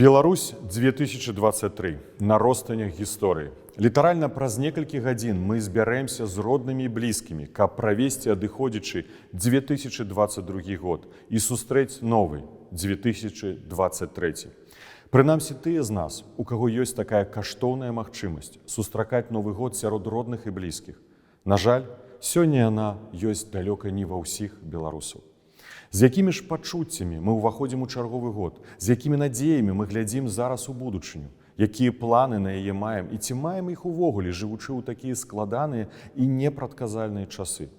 Беларусь 2023 на ростанях гісторыі. Літаральна праз некалькі гадзін мы збяремся з роднымі і блізкімі, каб правесці адыходзячы 2022 год і сустрэць новы 2023. Прынамсі тыя з нас, у каго ёсць такая каштоўная магчымасць сустракаць новы год сярод родных і блізкіх. На жаль, сёння яна ёсць далёка не ва ўсіх беларусаў. З якімі ж пачуццямі мы ўваходзім у чарговы год, з якімі надзеямі мы глядзім зараз у будучыню, якія планы на яе маем і ці маем іх увогуле, жывучы ў такія складаныя і непрадказальныя часы.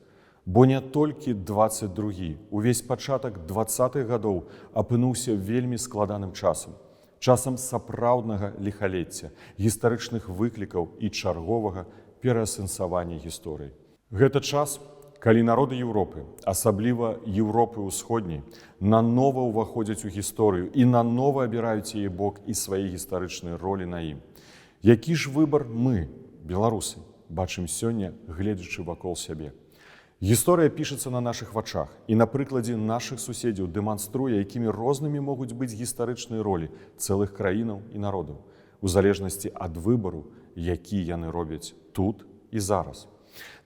Бо не толькі 22, увесь пачатак 20-х гадоў апынуўся вельмі складаным часам. Часам сапраўднага ліхалецця, гістарычных выклікаў і чарговага пераасэнсавання гісторыі. Гэта час, калі народы Еўропы, асабліва Еўропы ўсходняй, нанова ўваходзяць у гісторыю і нанова абіраюць яе бок і свае гістарычныя ролі на ім. Які ж выбар мы, беларусы, бачым сёння, гледзячы вакол сябе? Гісторыя пішацца на нашых вачах і на прыкладзе нашых суседзяў дэманструе, якімі рознымі могуць быць гістарычныя ролі цэлых краінаў і народаў, у залежнасці ад выбару, які яны робяць тут і зараз.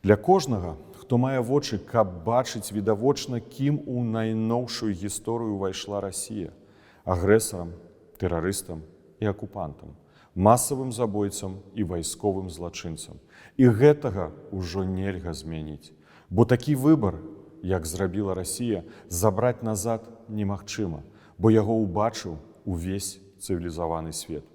Для кожнага, хто мае вочы, каб бачыць відавочна, кім у найноўшую гісторыю ўвайшла Расія – агрэсарам, тэрарыстам і акупантам, масавым забойцам і вайсковым злачынцам. І гэтага ўжо нельга змяніць. Бо такі выбар, як зрабіла Расія, забраць назад немагчыма, бо яго ўбачыў увесь цывілізаваны свет.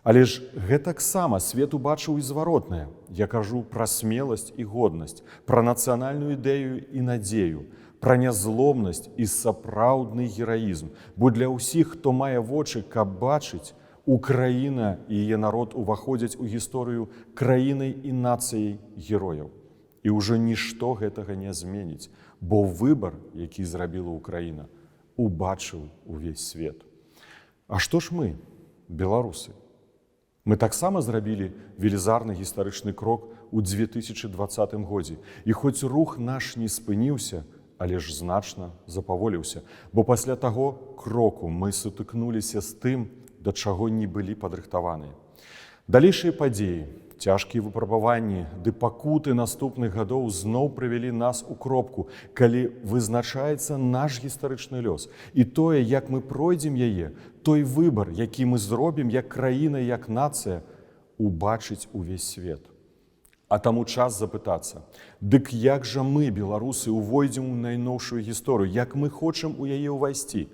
Але ж гэтаксама свет убачыў і зваротнае. Я кажу пра смеласць і годнасць, пра нацыянальную ідэю і надзею, пра нязломнасць і сапраўдны гераізм. Бо для ўсіх, хто мае вочы, каб бачыць, Украіна і яе народ уваходзяць у гісторыю краінай і нацыяй герояў. І ўжо нішто гэтага не зменіць, бо выбар, які зрабіла Украіна, убачыў увесь свет. А што ж мы, беларусы? Мы таксама зрабілі велізарны гістарычны крок у 2020 годзе. І хоць рух наш не спыніўся, але ж значна запаволіўся. Бо пасля таго кроку мы сутыкнуліся з тым, да чаго не былі падрыхтаваныя. Далейшыя падзеі, цяжкія выпрабаванні ды пакуты наступных гадоў зноў прывялі нас у кропку, калі вызначаецца наш гістарычны лёс. І тое, як мы пройдзем яе, той выбар, які мы зробім як краіна, як нацыя, убачыць увесь свет. А таму час запытацца, дык як жа мы, беларусы, увойдзем у найноўшую гісторыю, як мы хочам у яе ўвайсці?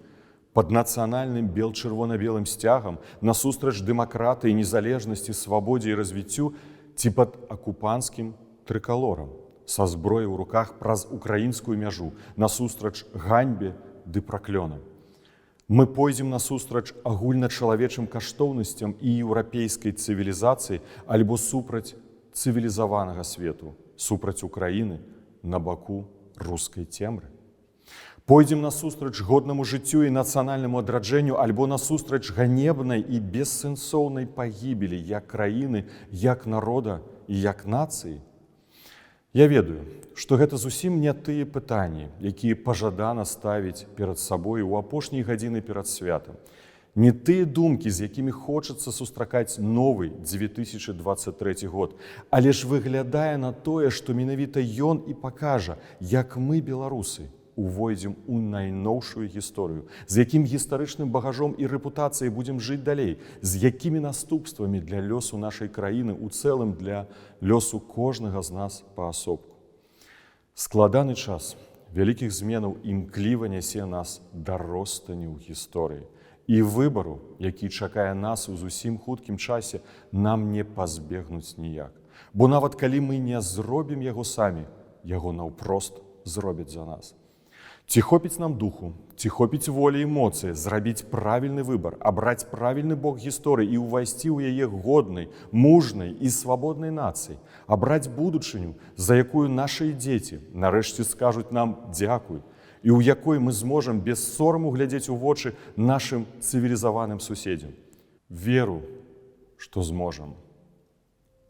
Пад нацыянальным бел-чырвона-белым сцягам, насустрач дэмакратыі, незалежнасці, свабодзе і развіццю, ці пад акупанцкім трыкалорам, са зброяй у руках праз украінскую мяжу, насустрач ганьбе ды праклёнам. Мы пойдзем насустрач агульначалавечым каштоўнасцям і еўрапейскай цывілізацыі альбо супраць цывілізаванага свету, супраць Украіны на баку рускай цемры. Пойдзем насустрач годнаму жыццю і нацыянальнаму адраджэнню альбо насустрач ганебнай і бессэнсоўнай пагібелі як краіны, як народа і як нацыі? Я ведаю, што гэта зусім не тыя пытанні, якія пажадана ставіць перад сабой у апошнія гадзіны перад святам. Не тыя думкі, з якімі хочацца сустракаць новы 2023 год, але ж выглядае на тое, што менавіта ён і пакажа, як мы, беларусы, увойдзем у найноўшую гісторыю, з якім гістарычным багажом і рэпутацыяй будзем жыць далей, з якімі наступствамі для лёсу нашай краіны, у цэлым для лёсу кожнага з нас паасобку. Складаны час вялікіх зменаў імкліва нясе нас да ростаню ў гісторыі. І выбару, які чакае нас у зусім хуткім часе, нам не пазбегнуць ніяк. Бо нават калі мы не зробім яго самі, яго наўпрост зробяць за нас. Ці хопіць нам духу, ці хопіць волі і эмоцыі, зрабіць правільны выбар, абраць правільны бок гісторыі і ўвайсці ў яе годнай, мужнай і свабоднай нацыі, абраць будучыню, за якую нашы дзеці нарэшце скажуць нам «дзякуй», і ў якой мы зможам без сораму глядзець у вочы нашым цывілізаваным суседзям. Веру, што зможам.